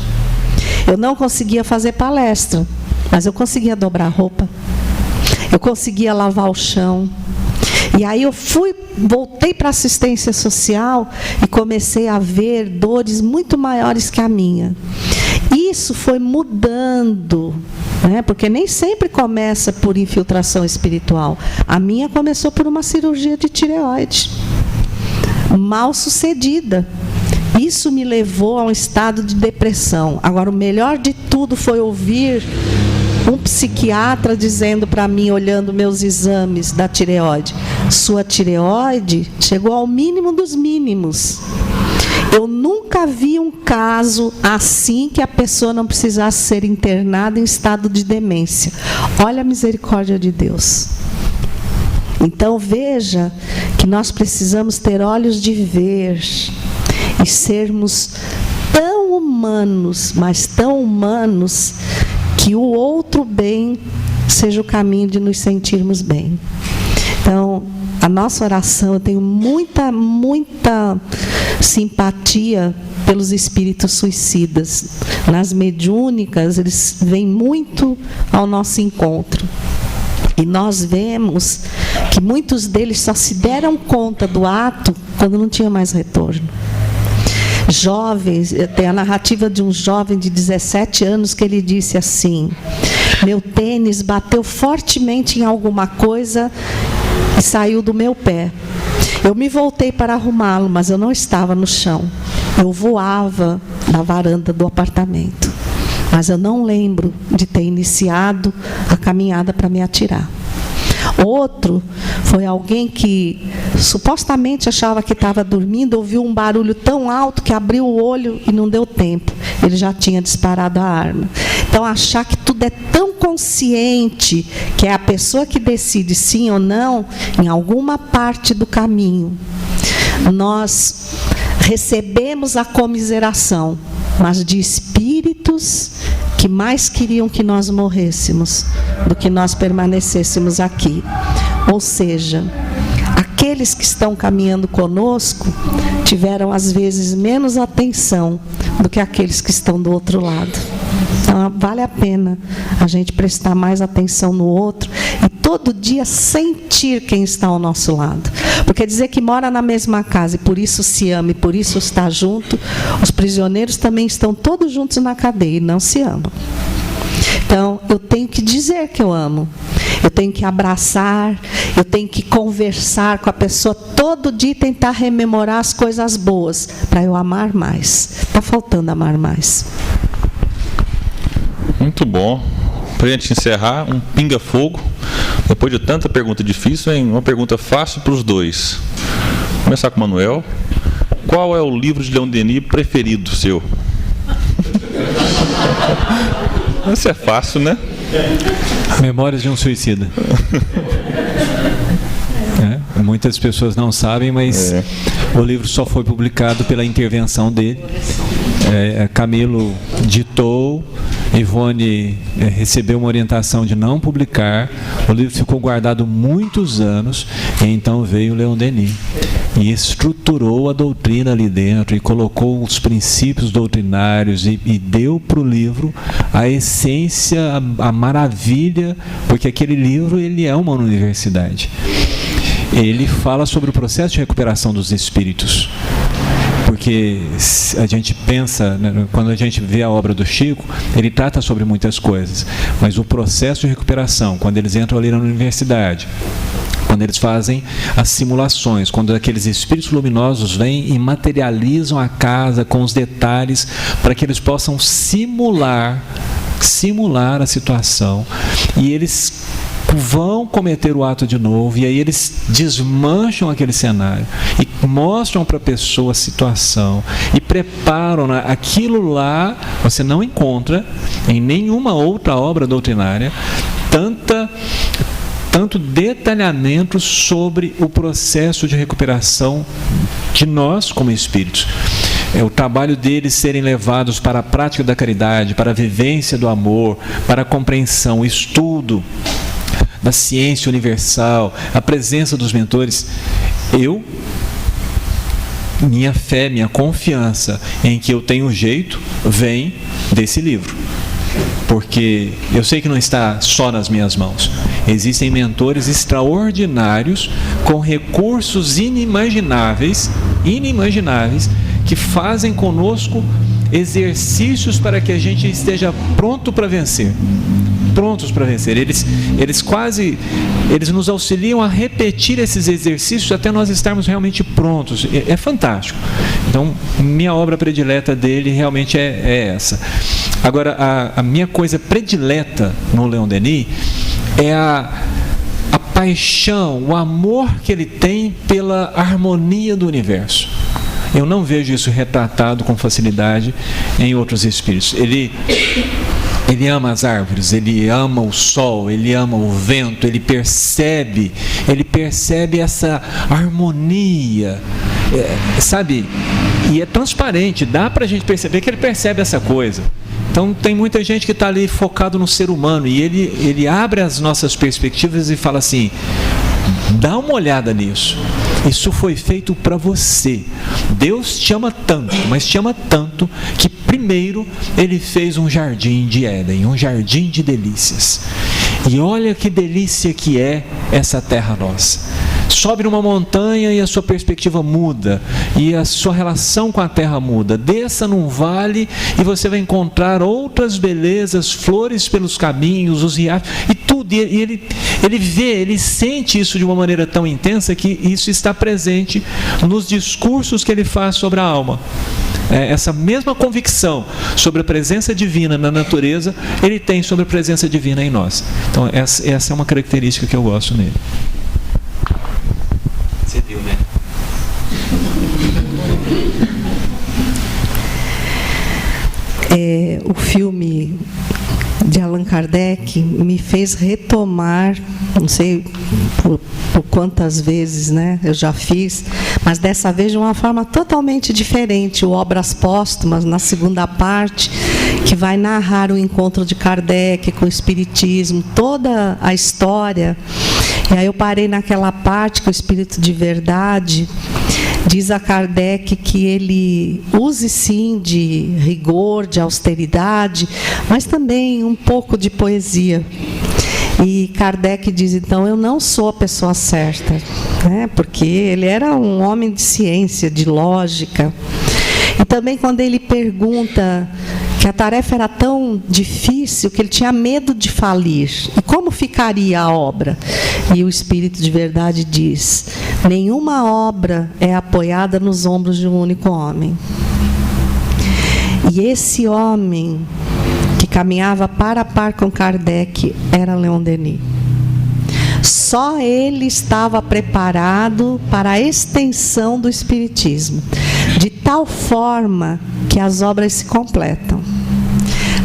Eu não conseguia fazer palestra, mas eu conseguia dobrar roupa, eu conseguia lavar o chão. E aí eu voltei para a assistência social e comecei a ver dores muito maiores que a minha. Isso foi mudando, né? Porque nem sempre começa por infiltração espiritual. A minha começou por uma cirurgia de tireoide, mal sucedida. Isso me levou a um estado de depressão. Agora, o melhor de tudo foi ouvir um psiquiatra dizendo para mim, olhando meus exames da tireoide, sua tireoide chegou ao mínimo dos mínimos. Eu nunca vi um caso assim que a pessoa não precisasse ser internada em estado de demência. Olha a misericórdia de Deus. Então veja que nós precisamos ter olhos de ver e sermos tão humanos, mas tão humanos, que o outro bem seja o caminho de nos sentirmos bem. Então, a nossa oração, eu tenho muita simpatia pelos espíritos suicidas. Nas mediúnicas, eles vêm muito ao nosso encontro. E nós vemos que muitos deles só se deram conta do ato quando não tinha mais retorno. Jovens, tem a narrativa de um jovem de 17 anos que ele disse assim: meu tênis bateu fortemente em alguma coisa e saiu do meu pé. Eu me voltei para arrumá-lo, mas eu não estava no chão. Eu voava na varanda do apartamento. Mas eu não lembro de ter iniciado a caminhada para me atirar. Outro foi alguém que supostamente achava que estava dormindo, ouviu um barulho tão alto que abriu o olho e não deu tempo. Ele já tinha disparado a arma. Então, achar que tudo é tão consciente, que é a pessoa que decide sim ou não, em alguma parte do caminho, nós recebemos a comiseração, mas de espíritos que mais queriam que nós morrêssemos do que nós permanecêssemos aqui. Ou seja, aqueles que estão caminhando conosco tiveram às vezes menos atenção do que aqueles que estão do outro lado. Então, vale a pena a gente prestar mais atenção no outro e todo dia sentir quem está ao nosso lado. Porque dizer que mora na mesma casa e por isso se ama e por isso está junto, os prisioneiros também estão todos juntos na cadeia e não se amam. Então, eu tenho que dizer que eu amo. Eu tenho que abraçar, eu tenho que conversar com a pessoa todo dia e tentar rememorar as coisas boas, para eu amar mais. Está faltando amar mais. Muito bom. Para a gente encerrar, um pinga-fogo. Depois de tanta pergunta difícil, hein? Uma pergunta fácil para os dois. Vou começar com o Manuel. Qual é o livro de Leon Denis preferido seu? Isso é fácil, né? Memórias de um Suicida. Muitas pessoas não sabem, mas o livro só foi publicado pela intervenção dele. Camilo ditou, Ivone recebeu uma orientação de não publicar, o livro ficou guardado muitos anos, e então veio Leon Denis e estruturou a doutrina ali dentro, e colocou os princípios doutrinários, e deu para o livro a essência, a maravilha, porque aquele livro ele é uma universidade. Ele fala sobre o processo de recuperação dos espíritos. Porque a gente pensa, né, quando a gente vê a obra do Chico, ele trata sobre muitas coisas, mas o processo de recuperação, quando eles entram ali na universidade, quando eles fazem as simulações, quando aqueles espíritos luminosos vêm e materializam a casa com os detalhes para que eles possam simular a situação, e eles vão cometer o ato de novo, e aí eles desmancham aquele cenário e mostram para a pessoa a situação e preparam aquilo lá. Você não encontra em nenhuma outra obra doutrinária tanto detalhamento sobre o processo de recuperação de nós como espíritos. É o trabalho deles serem levados para a prática da caridade, para a vivência do amor, para a compreensão, o estudo da ciência universal, a presença dos mentores. Minha fé, minha confiança em que eu tenho jeito, vem desse livro. Porque eu sei que não está só nas minhas mãos. Existem mentores extraordinários, com recursos inimagináveis, que fazem conosco exercícios para que a gente esteja pronto para vencer. Prontos para vencer. Eles nos auxiliam a repetir esses exercícios até nós estarmos realmente prontos. É fantástico. Então, minha obra predileta dele realmente é essa. Agora, a minha coisa predileta no Leon Denis é a paixão, o amor que ele tem pela harmonia do universo. Eu não vejo isso retratado com facilidade em outros espíritos. Ele ama as árvores, ele ama o sol, ele ama o vento, ele percebe essa harmonia, sabe? E é transparente, dá para a gente perceber que ele percebe essa coisa. Então tem muita gente que está ali focado no ser humano, e ele abre as nossas perspectivas e fala assim: dá uma olhada nisso. Isso foi feito para você. Deus te ama tanto, mas te ama tanto que primeiro Ele fez um jardim de Éden, um jardim de delícias. E olha que delícia que é essa terra nossa. Sobe numa montanha e a sua perspectiva muda, e a sua relação com a terra muda. Desça num vale e você vai encontrar outras belezas, flores pelos caminhos, os riachos e tudo. E ele vê, ele sente isso de uma maneira tão intensa que isso está presente nos discursos que ele faz sobre a alma. Essa mesma convicção sobre a presença divina na natureza, ele tem sobre a presença divina em nós. Então essa é uma característica que eu gosto nele. Você viu, né? O filme de Allan Kardec me fez retomar, não sei por quantas vezes, né, eu já fiz, mas dessa vez de uma forma totalmente diferente, o Obras Póstumas, na segunda parte, que vai narrar o encontro de Kardec com o Espiritismo, toda a história. E aí eu parei naquela parte que o Espírito de Verdade diz a Kardec que ele use sim de rigor, de austeridade, mas também um pouco de poesia. E Kardec diz, então, eu não sou a pessoa certa, né? Porque ele era um homem de ciência, de lógica. E também quando ele pergunta que a tarefa era tão difícil que ele tinha medo de falir. E como ficaria a obra? E o Espírito de Verdade diz, nenhuma obra é apoiada nos ombros de um único homem. E esse homem que caminhava par a par com Kardec era Leon Denis. Só ele estava preparado para a extensão do Espiritismo, de tal forma que as obras se completam.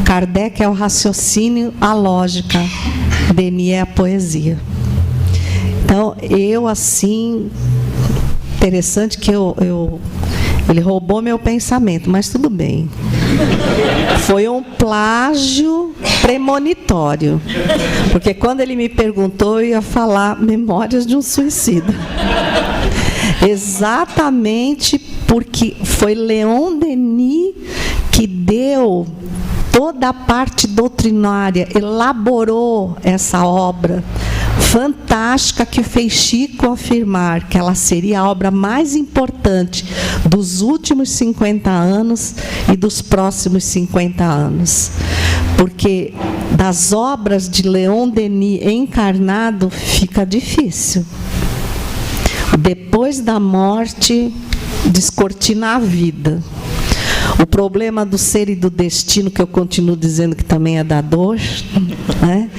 Kardec é o raciocínio, a lógica, Denis é a poesia. Então, interessante que ele roubou meu pensamento, mas tudo bem. Foi um plágio premonitório, porque quando ele me perguntou, eu ia falar Memórias de um Suicida. Exatamente porque foi Leon Denis que deu toda a parte doutrinária, elaborou essa obra fantástica que fez Chico afirmar que ela seria a obra mais importante dos últimos 50 anos e dos próximos 50 anos. Porque das obras de Leon Denis encarnado fica difícil. Depois da morte, descortina a vida. O problema do ser e do destino, que eu continuo dizendo que também é da dor, né?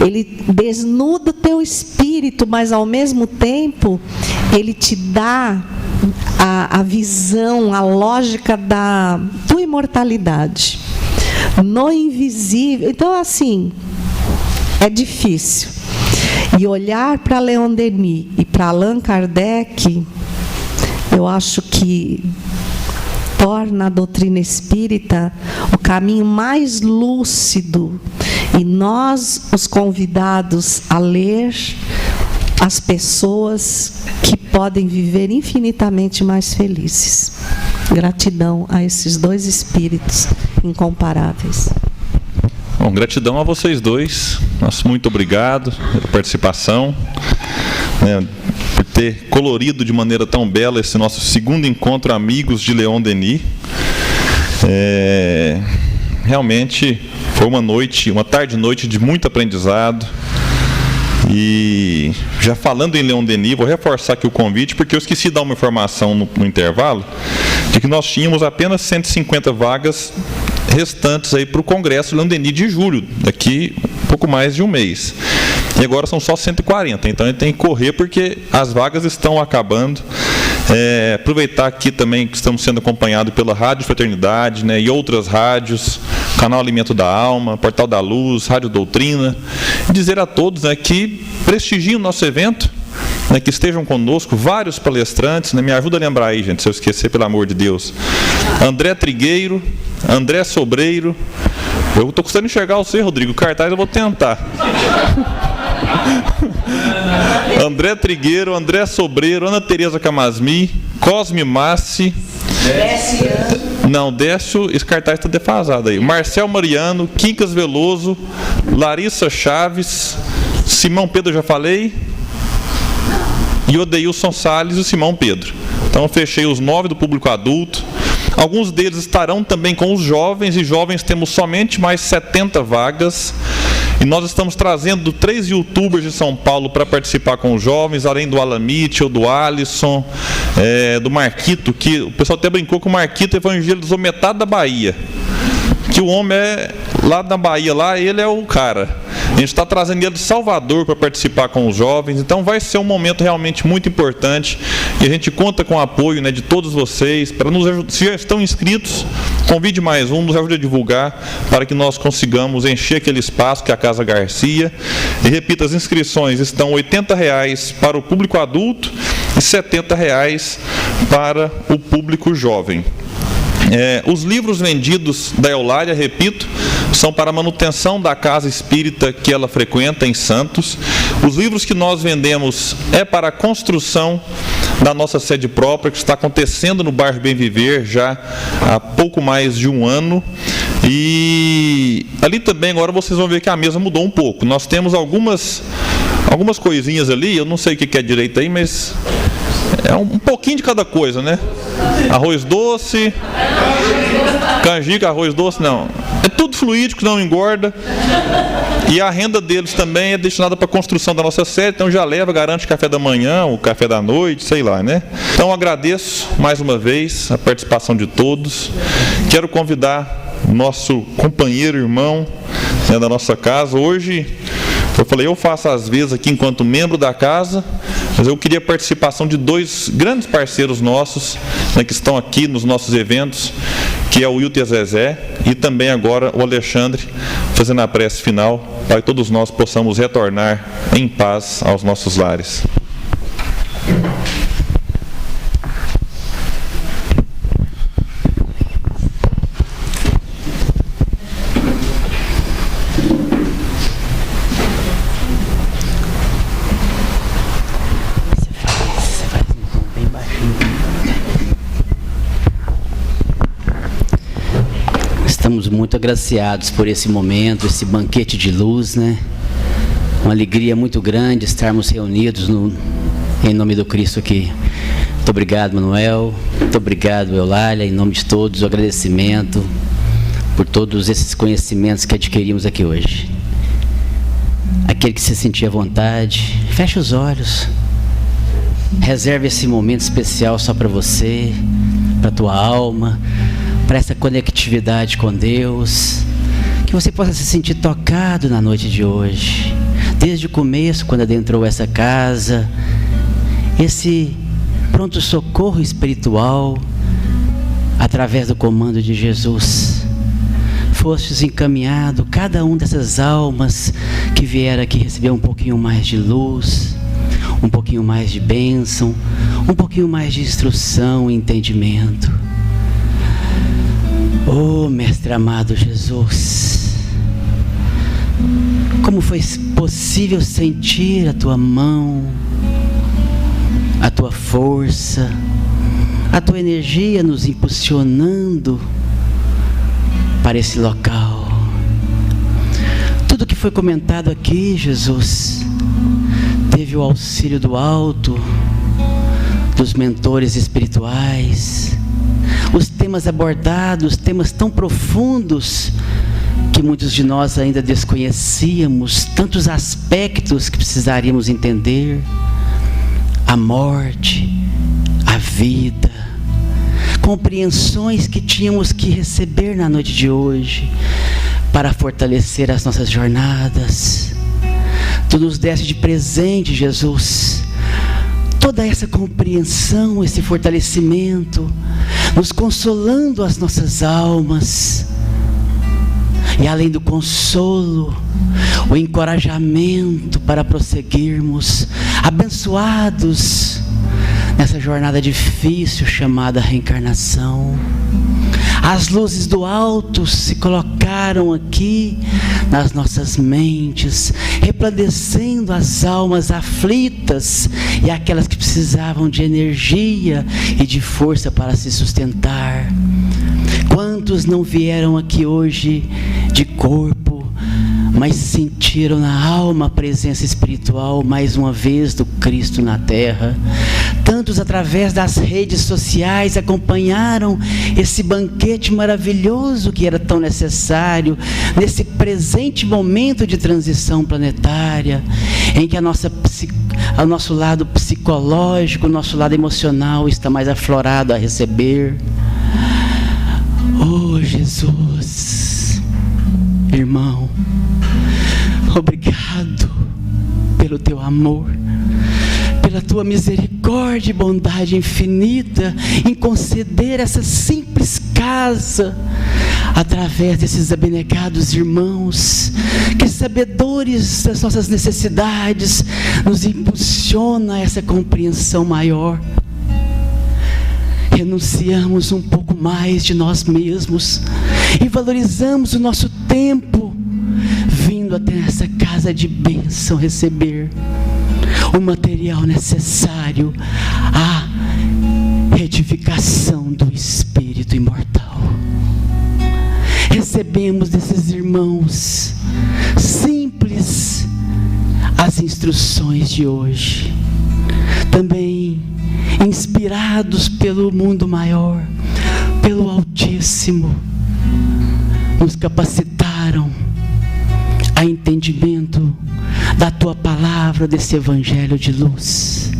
Ele desnuda o teu espírito, mas ao mesmo tempo ele te dá a visão, a lógica da tua imortalidade no invisível. Então, assim, é difícil. E olhar para Leon Denis e para Allan Kardec, eu acho que torna a doutrina espírita o caminho mais lúcido, e nós, os convidados a ler, as pessoas que podem viver infinitamente mais felizes. Gratidão a esses dois espíritos incomparáveis. Bom, gratidão a vocês dois. Nosso muito obrigado pela participação, né, por ter colorido de maneira tão bela esse nosso segundo encontro Amigos de Leon Denis. Realmente foi uma tarde e noite de muito aprendizado. E já falando em Leon Denis, vou reforçar aqui o convite, porque eu esqueci de dar uma informação no intervalo, de que nós tínhamos apenas 150 vagas restantes aí para o Congresso Leon Denis de julho, daqui um pouco mais de um mês. E agora são só 140, então a gente tem que correr porque as vagas estão acabando. Aproveitar aqui também que estamos sendo acompanhados pela Rádio Fraternidade, né, e outras rádios, Canal Alimento da Alma, Portal da Luz, Rádio Doutrina, e dizer a todos, né, que prestigiem o nosso evento, né, que estejam conosco vários palestrantes, né, me ajuda a lembrar aí, gente, se eu esquecer, pelo amor de Deus. André Trigueiro, André Sobreiro, eu estou custando enxergar você, Rodrigo, o cartaz eu vou tentar. André Trigueiro, André Sobreiro, Ana Tereza Camasmi, Cosme Massi. Não, Décio, esse cartaz está defasado aí. Marcel Mariano, Quincas Veloso, Larissa Chaves, Simão Pedro, já falei, e Odeilson Salles e Simão Pedro. Então fechei os 9 do público adulto. Alguns deles estarão também com os jovens, e jovens temos somente mais 70 vagas. E nós estamos trazendo 3 youtubers de São Paulo para participar com os jovens, além do Alan Mitchell, do Alisson, do Marquito, que o pessoal até brincou que o Marquito evangelizou metade da Bahia. Que o homem é lá na Bahia, lá ele é o cara. A gente está trazendo ele de Salvador para participar com os jovens, então vai ser um momento realmente muito importante e a gente conta com o apoio, né, de todos vocês, para nos ajudar. Se já estão inscritos, convide mais um, nos ajude a divulgar para que nós consigamos encher aquele espaço que é a Casa Garcia. E repito, as inscrições estão R$ 80,00 para o público adulto e R$ 70,00 para o público jovem. Os livros vendidos da Eulália, repito, são para a manutenção da casa espírita que ela frequenta em Santos. Os livros que nós vendemos é para a construção da nossa sede própria, que está acontecendo no bairro Bem Viver já há pouco mais de um ano. E ali também agora vocês vão ver que a mesa mudou um pouco. Nós temos algumas coisinhas ali, eu não sei o que é direito aí, mas é um pouquinho de cada coisa, né? Arroz doce, canjica, arroz doce, não. É tudo fluídico, não engorda. E a renda deles também é destinada para a construção da nossa sede, então já leva, garante café da manhã, o café da noite, sei lá, né? Então agradeço mais uma vez a participação de todos. Quero convidar o nosso companheiro, irmão, né, da nossa casa. Hoje, eu falei, eu faço às vezes aqui enquanto membro da casa, mas eu queria a participação de 2 grandes parceiros nossos, né, que estão aqui nos nossos eventos, que é o Wilton e a Zezé, e também agora o Alexandre, fazendo a prece final, para que todos nós possamos retornar em paz aos nossos lares. Estamos muito agraciados por esse momento, esse banquete de luz, né? Uma alegria muito grande estarmos reunidos em nome do Cristo aqui. Muito obrigado, Manuel. Muito obrigado, Eulália. Em nome de todos, o agradecimento por todos esses conhecimentos que adquirimos aqui hoje. Aquele que se sentir à vontade, feche os olhos. reserve esse momento especial só para você, para a tua alma, para essa conectividade com Deus, que você possa se sentir tocado na noite de hoje, desde o começo, quando adentrou essa casa, esse pronto-socorro espiritual, através do comando de Jesus, fostes encaminhado, cada um dessas almas que vieram aqui receber um pouquinho mais de luz, um pouquinho mais de bênção, um pouquinho mais de instrução e entendimento. Oh, Mestre amado Jesus, como foi possível sentir a Tua mão, a Tua força, a Tua energia nos impulsionando para esse local. Tudo que foi comentado aqui, Jesus, teve o auxílio do alto, dos mentores espirituais. Os temas abordados, temas tão profundos que muitos de nós ainda desconhecíamos, tantos aspectos que precisaríamos entender: a morte, a vida, compreensões que tínhamos que receber na noite de hoje para fortalecer as nossas jornadas. Tu nos deste de presente, Jesus, toda essa compreensão, esse fortalecimento, nos consolando as nossas almas. E além do consolo, o encorajamento para prosseguirmos, abençoados nessa jornada difícil chamada reencarnação. As luzes do alto se colocaram aqui nas nossas mentes, resplandecendo as almas aflitas e aquelas que precisavam de energia e de força para se sustentar. Quantos não vieram aqui hoje de corpo, mas sentiram na alma a presença espiritual mais uma vez do Cristo na terra? Tantos através das redes sociais acompanharam esse banquete maravilhoso que era tão necessário nesse presente momento de transição planetária, em que o nosso lado psicológico, o nosso lado emocional está mais aflorado a receber. Oh, Jesus, irmão, obrigado pelo teu amor, pela tua misericórdia e bondade infinita em conceder essa simples casa através desses abnegados irmãos que, sabedores das nossas necessidades, nos impulsiona a essa compreensão maior. Renunciamos um pouco mais de nós mesmos e valorizamos o nosso tempo vindo até essa casa de bênção receber o material necessário à edificação do espírito imortal. Recebemos desses irmãos simples as instruções de hoje, também inspirados pelo mundo maior, pelo Altíssimo, nos capacitaram a entendimento da tua palavra, desse evangelho de luz.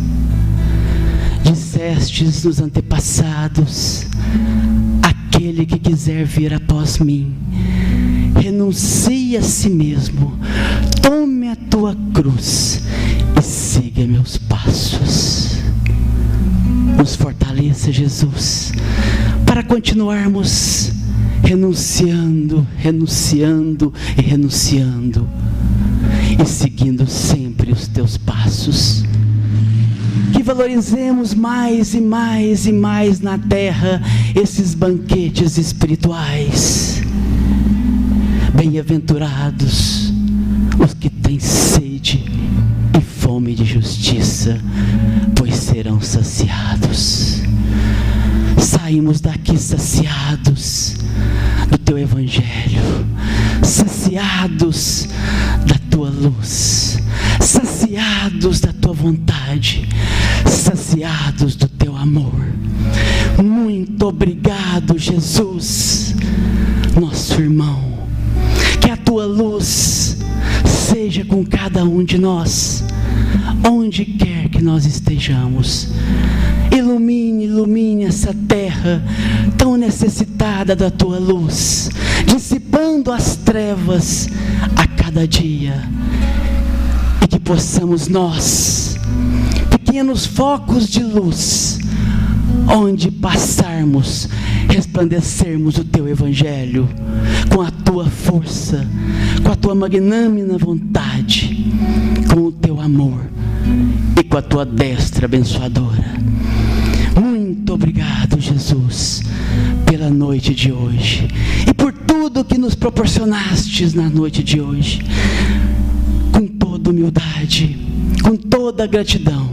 Dissestes nos antepassados: aquele que quiser vir após mim, renuncie a si mesmo, tome a tua cruz e siga meus passos. Nos fortaleça, Jesus, para continuarmos renunciando e seguindo sempre os teus passos. Que valorizemos mais e mais e mais na terra esses banquetes espirituais. Bem-aventurados os que têm sede e fome de justiça, pois serão saciados. Saímos daqui saciados do teu evangelho, saciados da tua luz, saciados da tua vontade, saciados do teu amor. Muito obrigado, Jesus, nosso irmão. Que a tua luz seja com cada um de nós, onde quer que nós estejamos. Ilumine, ilumine essa terra tão necessitada da Tua luz, dissipando as trevas a cada dia. E que possamos nós, pequenos focos de luz, onde passarmos, resplandecermos o Teu Evangelho com a Tua força, com a Tua magnânima vontade, com o Teu amor e com a Tua destra abençoadora. Muito obrigado, Jesus, pela noite de hoje e por tudo que nos proporcionastes na noite de hoje. Com toda humildade, com toda gratidão,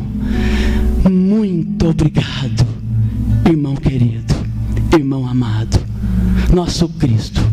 muito obrigado, irmão querido, irmão amado, nosso Cristo